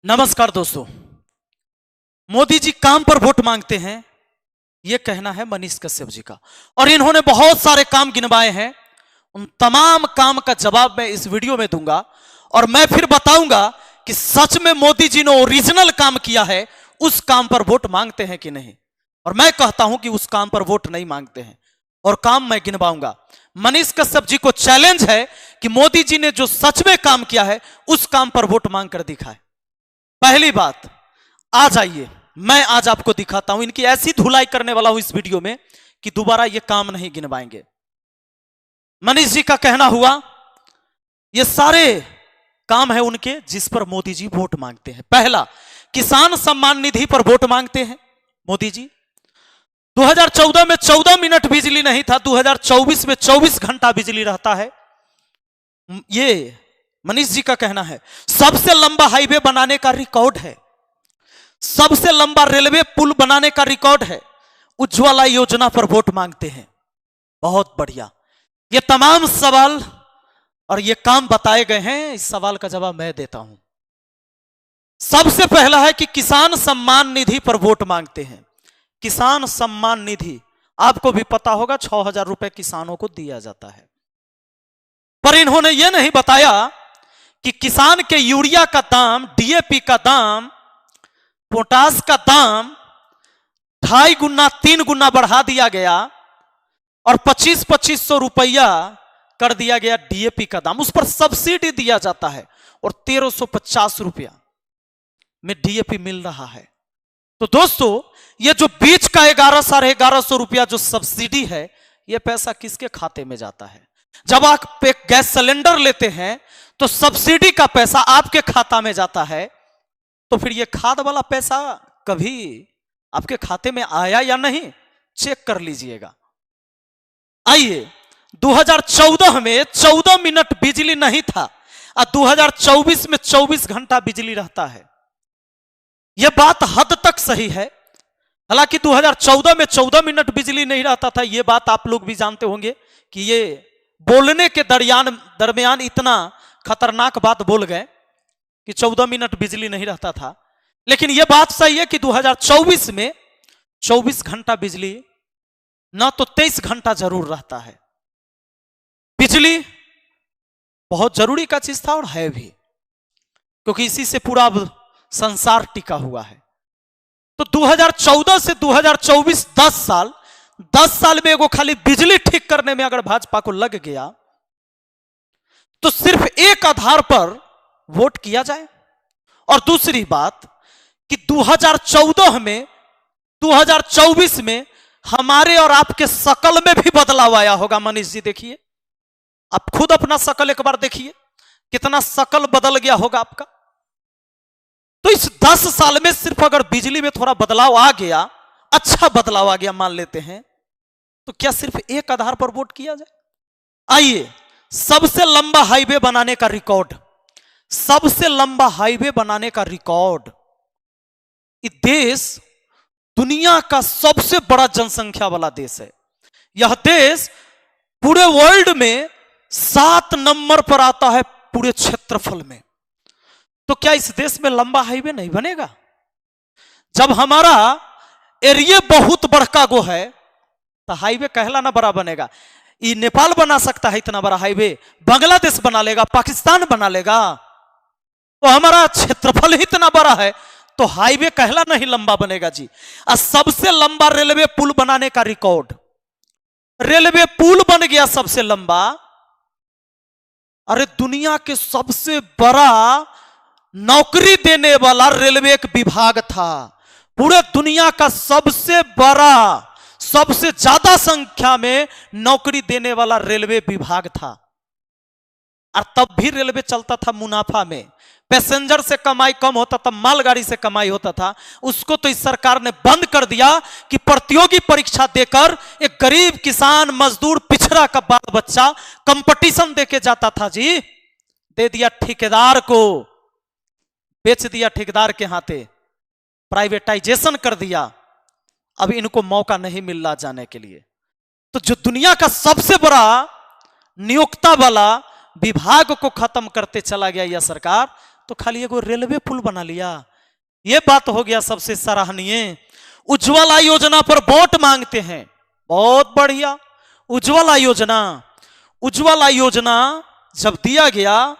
नमस्कार दोस्तों। मोदी जी काम पर वोट मांगते हैं, यह कहना है मनीष कश्यप जी का, और इन्होंने बहुत सारे काम गिनवाए हैं। उन तमाम काम का जवाब मैं इस वीडियो में दूंगा और मैं फिर बताऊंगा कि सच में मोदी जी ने ओरिजिनल काम किया है, उस काम पर वोट मांगते हैं कि नहीं। और मैं कहता हूं कि उस काम पर वोट नहीं मांगते हैं, और काम मैं गिनवाऊंगा। मनीष कश्यप जी को चैलेंज है कि मोदी जी ने जो सच में काम किया है उस काम पर वोट मांग कर दिखाए। पहली बात, आ जाइए, मैं आज आपको दिखाता हूं। इनकी ऐसी धुलाई करने वाला हूं इस वीडियो में कि दोबारा ये काम नहीं गिनवाएंगे। मनीष जी का कहना हुआ, ये सारे काम है उनके जिस पर मोदी जी वोट मांगते हैं। पहला, किसान सम्मान निधि पर वोट मांगते हैं मोदी जी। 2014 में 14 मिनट बिजली नहीं था, 2024 में 24 घंटा बिजली रहता है। ये मनीष जी का कहना है। सबसे लंबा हाईवे बनाने का रिकॉर्ड है, सबसे लंबा रेलवे पुल बनाने का रिकॉर्ड है। उज्ज्वला योजना पर वोट मांगते हैं। बहुत बढ़िया। ये तमाम सवाल और ये काम बताए गए हैं, इस सवाल का जवाब मैं देता हूं। सबसे पहला है कि किसान सम्मान निधि पर वोट मांगते हैं। किसान सम्मान निधि आपको भी पता होगा, 6,000 रुपए किसानों को दिया जाता है। पर इन्होंने यह नहीं बताया कि किसान के यूरिया का दाम, डीएपी का दाम, पोटास का दाम 2.5 गुना 3 गुना बढ़ा दिया गया और 2500 रुपया कर दिया गया डीएपी का दाम। उस पर सब्सिडी दिया जाता है और 1350 रुपया में डीएपी मिल रहा है। तो दोस्तों, ये जो बीच का 11,500 रुपया जो सब्सिडी है, ये पैसा किसके खाते में जाता है? जब आप एक गैस सिलेंडर लेते हैं तो सब्सिडी का पैसा आपके खाता में जाता है, तो फिर ये खाद वाला पैसा कभी आपके खाते में आया या नहीं, चेक कर लीजिएगा। आइए, 2014 में 14 मिनट बिजली नहीं था और 2024 में 24 घंटा बिजली रहता है। यह बात हद तक सही है। हालांकि 2014 में 14 मिनट बिजली नहीं रहता था, यह बात आप लोग भी जानते होंगे कि ये बोलने के दरमियान इतना खतरनाक बात बोल गए कि 14 मिनट बिजली नहीं रहता था। लेकिन यह बात सही है कि 2024 में 24 घंटा बिजली, ना तो 23 घंटा जरूर रहता है। बिजली बहुत जरूरी का चीज था और है भी, क्योंकि इसी से पूरा संसार टिका हुआ है। तो 2014 से 2024 10 साल में एगो खाली बिजली ठीक करने में अगर भाजपा को लग गया तो सिर्फ एक आधार पर वोट किया जाए। और दूसरी बात कि 2014 में 2024 में हमारे और आपके शकल में भी बदलाव आया होगा। मनीष जी देखिए, आप खुद अपना शकल एक बार देखिए, कितना शकल बदल गया होगा आपका। तो इस 10 साल में सिर्फ अगर बिजली में थोड़ा बदलाव आ गया, अच्छा बदलाव आ गया मान लेते हैं, तो क्या सिर्फ एक आधार पर वोट किया जाए? आइए, सबसे लंबा हाईवे बनाने का रिकॉर्ड, सबसे लंबा हाईवे बनाने का रिकॉर्ड। ये देश दुनिया का सबसे बड़ा जनसंख्या वाला देश है। यह देश पूरे वर्ल्ड में 7 नंबर पर आता है पूरे क्षेत्रफल में। तो क्या इस देश में लंबा हाईवे नहीं बनेगा? जब हमारा एरिया बहुत बड़का गो है तो हाईवे कहला ना बड़ा बनेगा। ये नेपाल बना सकता है इतना बड़ा हाईवे, बांग्लादेश बना लेगा, पाकिस्तान बना लेगा। तो हमारा क्षेत्रफल ही इतना बड़ा है तो हाईवे कहला नहीं लंबा बनेगा जी। और सबसे लंबा रेलवे पुल बनाने का रिकॉर्ड, रेलवे पुल बन गया सबसे लंबा। अरे दुनिया के सबसे बड़ा नौकरी देने वाला रेलवे एक विभाग था। पूरे दुनिया का सबसे बड़ा, सबसे ज्यादा संख्या में नौकरी देने वाला रेलवे विभाग था। और तब भी रेलवे चलता था मुनाफा में। पैसेंजर से कमाई कम होता था, मालगाड़ी से कमाई होता था। उसको तो इस सरकार ने बंद कर दिया कि प्रतियोगी परीक्षा देकर एक गरीब किसान, मजदूर, पिछड़ा का बाल बच्चा कंपटीशन देके जाता था जी। दे दिया ठेकेदार को, बेच दिया ठेकेदार के हाथे, प्राइवेटाइजेशन कर दिया। अब इनको मौका नहीं मिल रहा जाने के लिए। तो जो दुनिया का सबसे बड़ा नियोक्ता वाला विभाग को खत्म करते चला गया यह सरकार, तो खाली एगो रेलवे पुल बना लिया। ये बात हो गया सबसे सराहनीय। उज्ज्वला योजना पर वोट मांगते हैं, बहुत बढ़िया। उज्ज्वला योजना, उज्ज्वला योजना जब दिया गया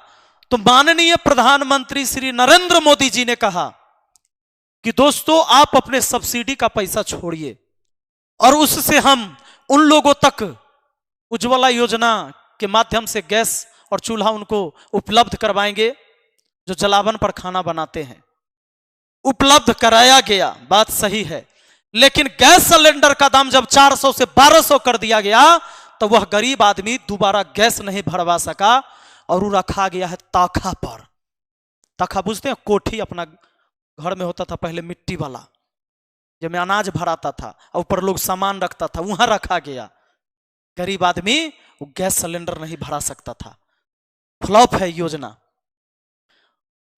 तो माननीय प्रधानमंत्री श्री नरेंद्र मोदी जी ने कहा कि दोस्तों आप अपने सब्सिडी का पैसा छोड़िए और उससे हम उन लोगों तक उज्ज्वला योजना के माध्यम से गैस और चूल्हा उनको उपलब्ध करवाएंगे जो जलावन पर खाना बनाते हैं। उपलब्ध कराया गया, बात सही है, लेकिन गैस सिलेंडर का दाम जब 400 से 1200 कर दिया गया तो वह गरीब आदमी दोबारा गैस नहीं भरवा सका और वो रखा गया है ताखा पर। ताखा बुझते हैं, कोठी अपना घर में होता था पहले मिट्टी वाला, जिसमें अनाज भराता था और ऊपर लोग सामान रखता था, वहां रखा गया। गरीब आदमी वो गैस सिलेंडर नहीं भरा सकता था। फ्लॉप है योजना।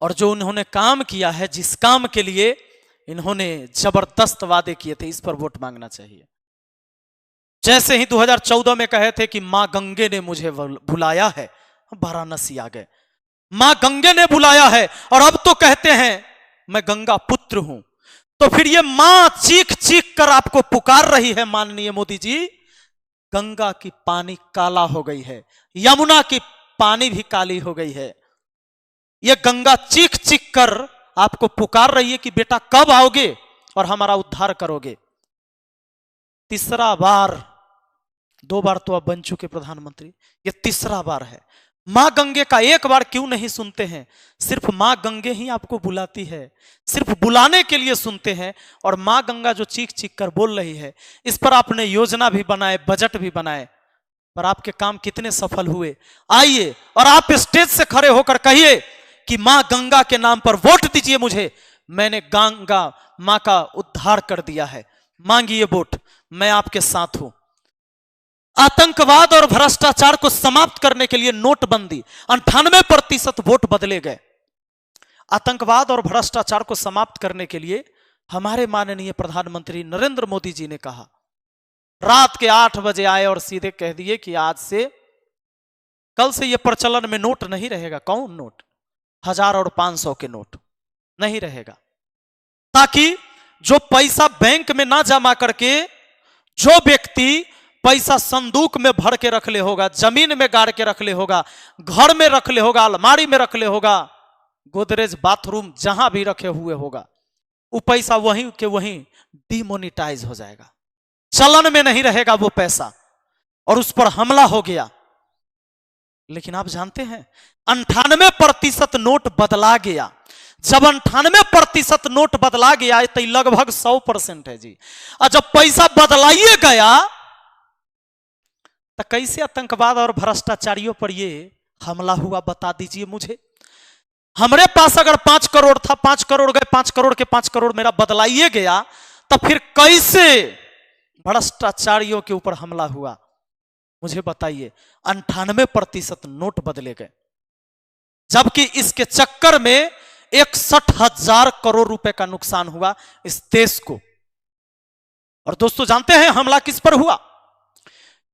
और जो उन्होंने काम किया है, जिस काम के लिए इन्होंने जबरदस्त वादे किए थे, इस पर वोट मांगना चाहिए। जैसे ही 2014 में कहे थे कि मां गंगे ने मुझे बुलाया है, वाराणसी आ गए, मां गंगे ने बुलाया है, और अब तो कहते हैं मैं गंगा पुत्र हूं। तो फिर ये मां चीख चीख कर आपको पुकार रही है माननीय मोदी जी, गंगा की पानी काला हो गई है, यमुना की पानी भी काली हो गई है। ये गंगा चीख चीख कर आपको पुकार रही है कि बेटा कब आओगे और हमारा उद्धार करोगे। तीसरा बार, 2 बार तो आप बन चुके प्रधानमंत्री, ये तीसरा बार है। मां गंगे का एक बार क्यों नहीं सुनते हैं? सिर्फ मां गंगे ही आपको बुलाती है, सिर्फ बुलाने के लिए सुनते हैं। और मां गंगा जो चीख चीख कर बोल रही है, इस पर आपने योजना भी बनाए, बजट भी बनाए, पर आपके काम कितने सफल हुए? आइए और आप स्टेज से खड़े होकर कहिए कि मां गंगा के नाम पर वोट दीजिए मुझे, मैंने गंगा मां का उद्धार कर दिया है, मांगिए वोट, मैं आपके साथ हूं। आतंकवाद और भ्रष्टाचार को समाप्त करने के लिए नोटबंदी, 98% वोट बदले गए। आतंकवाद और भ्रष्टाचार को समाप्त करने के लिए हमारे माननीय प्रधानमंत्री नरेंद्र मोदी जी ने कहा, रात के 8 बजे आए और सीधे कह दिए कि आज से, कल से यह प्रचलन में नोट नहीं रहेगा। कौन नोट? 1000 और 500 के नोट नहीं रहेगा, ताकि जो पैसा बैंक में ना जमा करके जो व्यक्ति पैसा संदूक में भर के रख ले होगा, जमीन में गाड़ के रख ले होगा, घर में रख ले होगा, अलमारी में रख ले होगा, गोदरेज बाथरूम जहां भी रखे हुए होगा, वो पैसा वहीं के वहीं डिमोनिटाइज हो जाएगा, चलन में नहीं रहेगा वो पैसा। और उस पर हमला हो गया। लेकिन आप जानते हैं 98% नोट बदला गया। जब 98% नोट बदला गया तो लगभग 100% है जी। और जब पैसा बदलाइए गया तो कैसे आतंकवाद और भ्रष्टाचारियों पर ये हमला हुआ, बता दीजिए मुझे। हमारे पास अगर 5 करोड़ था, 5 करोड़ गए, 5 करोड़ के 5 करोड़ मेरा बदलाइए गया, तो फिर कैसे भ्रष्टाचारियों के ऊपर हमला हुआ? मुझे बताइए। 98% नोट बदले गए, जबकि इसके चक्कर में 61,000 करोड़ रुपए का नुकसान हुआ इस देश को। और दोस्तों जानते हैं हमला किस पर हुआ?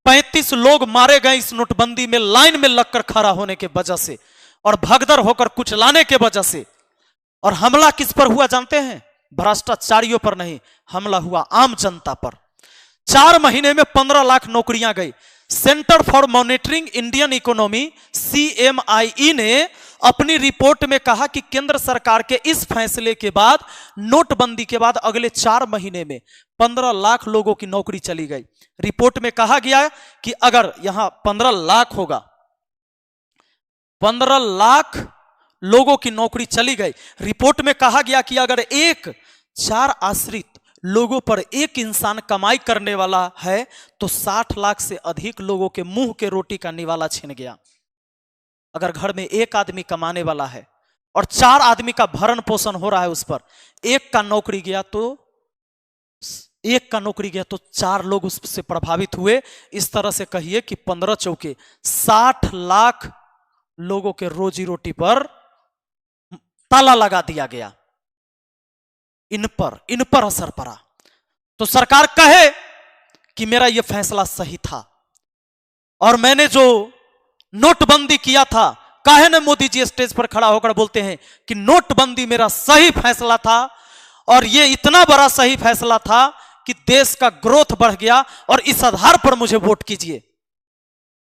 35 लोग मारे गए इस नोटबंदी में लाइन में लगकर खड़ा होने के वजह से और भगदड़ होकर कुछ लाने के वजह से। और हमला किस पर हुआ जानते हैं? भ्रष्टाचारियों पर नहीं, हमला हुआ आम जनता पर। 4 महीने में 15 लाख नौकरियां गई। Centre for monitoring Indian economy CMIE ने अपनी रिपोर्ट में कहा कि केंद्र सरकार के इस फैसले के बाद, नोटबंदी के बाद अगले 4 महीने में 15 लाख लोगों की नौकरी चली गई। रिपोर्ट में कहा गया कि अगर यहां 15 लाख होगा, 15 लाख लोगों की नौकरी चली गई। रिपोर्ट में कहा गया कि अगर 4 आश्रित लोगों पर एक इंसान कमाई करने वाला है तो 60 लाख से अधिक लोगों के मुंह के रोटी का निवाला छिन गया। अगर घर में एक आदमी कमाने वाला है और 4 आदमी का भरण पोषण हो रहा है उस पर, एक का नौकरी गया तो 4 लोग उससे प्रभावित हुए। इस तरह से कहिए कि 15 चौके 60 लाख लोगों के रोजी रोटी पर ताला लगा दिया गया। इन पर असर पड़ा। तो सरकार कहे कि मेरा यह फैसला सही था और मैंने जो नोटबंदी किया था काहे न मोदी जी स्टेज पर खड़ा होकर बोलते हैं कि नोटबंदी मेरा सही फैसला था और ये इतना बड़ा सही फैसला था कि देश का ग्रोथ बढ़ गया और इस आधार पर मुझे वोट कीजिए।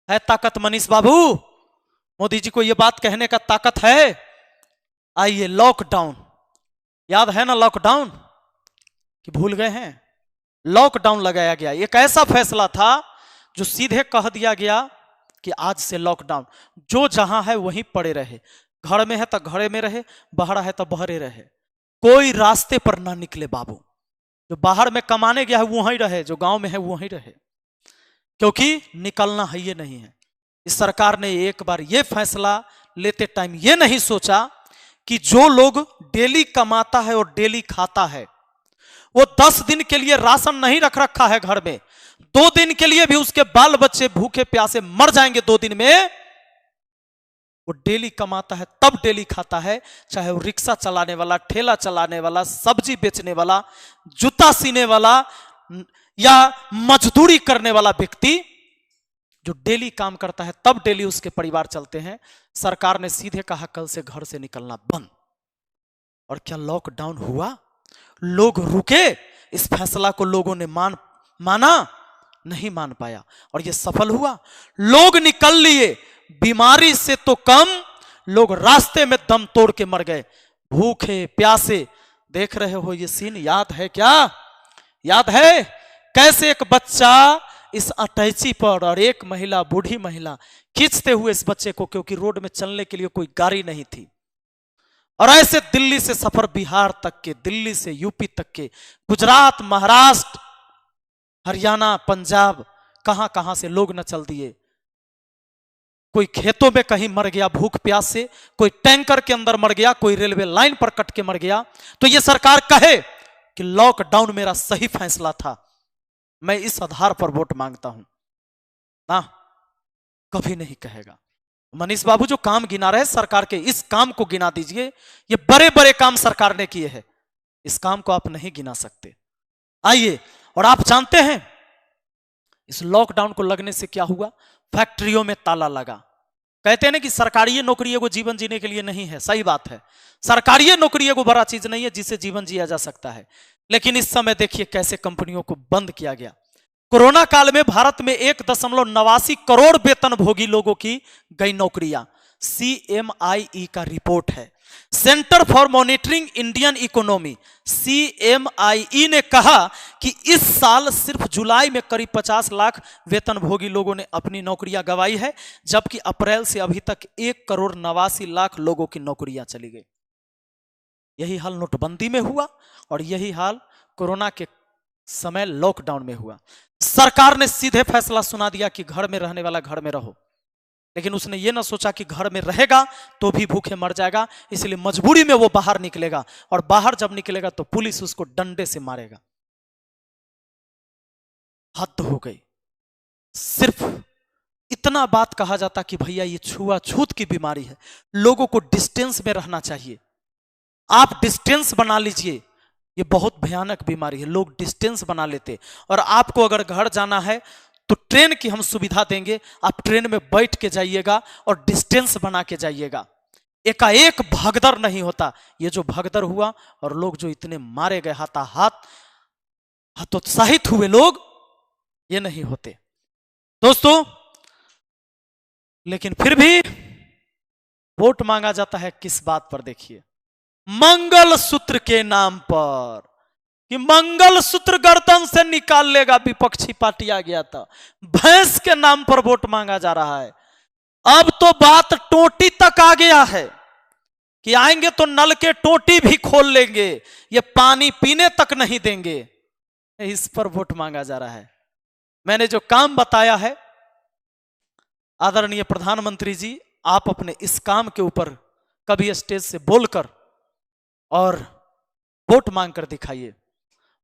है ताकत मनीष बाबू? मोदी जी को यह बात कहने का ताकत है? आइए, लॉकडाउन याद है ना? लॉकडाउन कि भूल गए हैं? लॉकडाउन लगाया गया। एक ऐसा फैसला था जो सीधे कह दिया गया कि आज से लॉकडाउन, जो जहां है वहीं पड़े रहे, घर में है तो घरे में रहे, बाहर है तो बहरे रहे, कोई रास्ते पर ना निकले बाबू। जो बाहर में कमाने गया है वहीं रहे, जो गांव में है वहीं रहे, क्योंकि निकलना है ये नहीं है। इस सरकार ने एक बार ये फैसला लेते टाइम ये नहीं सोचा कि जो लोग डेली कमाता है और डेली खाता है, वो 10 दिन के लिए राशन नहीं रख रखा है घर में, 2 दिन के लिए भी उसके बाल बच्चे भूखे प्यासे मर जाएंगे 2 दिन में, वो डेली कमाता है तब डेली खाता है। चाहे वो रिक्शा चलाने वाला, ठेला चलाने वाला, सब्जी बेचने वाला, जूता सीने वाला या मजदूरी करने वाला व्यक्ति, जो डेली काम करता है तब डेली उसके परिवार चलते हैं। सरकार ने सीधे कहा कल से घर से निकलना बंद। और क्या लॉकडाउन हुआ? लोग रुके? इस फैसला को लोगों ने माना? नहीं मान पाया और यह सफल हुआ। लोग निकल लिए, बीमारी से तो कम लोग रास्ते में दम तोड़ के मर गए, भूखे प्यासे। देख रहे हो ये सीन, याद है क्या? याद है कैसे एक बच्चा इस अटैची पर और एक महिला, बूढ़ी महिला खींचते हुए इस बच्चे को, क्योंकि रोड में चलने के लिए कोई गाड़ी नहीं थी, और ऐसे दिल्ली से सफर, बिहार तक के, दिल्ली से यूपी तक के, गुजरात, महाराष्ट्र, हरियाणा, पंजाब, कहां कहां से लोग न चल दिए। कोई खेतों में कहीं मर गया भूख प्यास से, कोई टैंकर के अंदर मर गया, कोई रेलवे लाइन पर कट के मर गया। तो यह सरकार कहे कि लॉकडाउन मेरा सही फैसला था, मैं इस आधार पर वोट मांगता हूं ना, कभी नहीं कहेगा। मनीष बाबू जो काम गिना रहे सरकार के, इस काम को गिना दीजिए। ये बड़े बड़े काम सरकार ने किए हैं, इस काम को आप नहीं गिना सकते। आइए, और आप जानते हैं इस लॉकडाउन को लगने से क्या हुआ? फैक्ट्रियों में ताला लगा। कहते हैं ना कि सरकारी नौकरी को जीवन जीने के लिए नहीं है, सही बात है, सरकारी नौकरी को बड़ा चीज नहीं है जिससे जीवन जिया जा सकता है। लेकिन इस समय देखिए कैसे कंपनियों को बंद किया गया। कोरोना काल में भारत में 1.89 करोड़ वेतनभोगी लोगों की गई नौकरियां, CMIE का रिपोर्ट है। Centre for monitoring Indian economy, CMIE ने कहा कि इस साल सिर्फ जुलाई में करीब 50 लाख वेतनभोगी लोगों ने अपनी नौकरियां गंवाई है, जबकि अप्रैल से अभी तक 1,89,00,000 लोगों की नौकरियां चली गई। यही हाल नोटबंदी में हुआ और यही हाल कोरोना के समय लॉकडाउन में हुआ। सरकार ने सीधे फैसला सुना दिया कि घर में रहने वाला घर में रहो, लेकिन उसने ये ना सोचा कि घर में रहेगा तो भी भूखे मर जाएगा, इसलिए मजबूरी में वो बाहर निकलेगा, और बाहर जब निकलेगा तो पुलिस उसको डंडे से मारेगा। हद हो गई। सिर्फ इतना बात कहा जाता कि भैया ये छुआछूत की बीमारी है, लोगों को डिस्टेंस में रहना चाहिए, आप डिस्टेंस बना लीजिए, ये बहुत भयानक बीमारी है। लोग डिस्टेंस बना लेते, और आपको अगर घर जाना है तो ट्रेन की हम सुविधा देंगे, आप ट्रेन में बैठ के जाइएगा और डिस्टेंस बना के जाइएगा। एकाएक भगदड़ नहीं होता। ये जो भगदड़ हुआ और लोग जो इतने मारे गए, हाथाहाथ हतोत्साहित हुए लोग, ये नहीं होते दोस्तों। लेकिन फिर भी वोट मांगा जाता है किस बात पर? देखिए, मंगल सूत्र के नाम पर, कि मंगल सूत्र गर्दन से निकाल लेगा विपक्षी पार्टी आ गया था। भैंस के नाम पर वोट मांगा जा रहा है। अब तो बात टोटी तक आ गया है कि आएंगे तो नल के टोटी भी खोल लेंगे, ये पानी पीने तक नहीं देंगे। इस पर वोट मांगा जा रहा है। मैंने जो काम बताया है, आदरणीय प्रधानमंत्री जी, आप अपने इस काम के ऊपर कभी स्टेज से बोलकर और वोट मांग कर दिखाइए।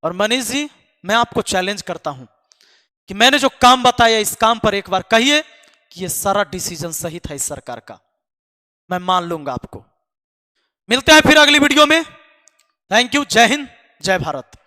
और मनीष जी, मैं आपको चैलेंज करता हूं कि मैंने जो काम बताया इस काम पर एक बार कहिए कि ये सारा डिसीजन सही था इस सरकार का, मैं मान लूंगा आपको। मिलते हैं फिर अगली वीडियो में। Thank you. जय हिंद, जय भारत।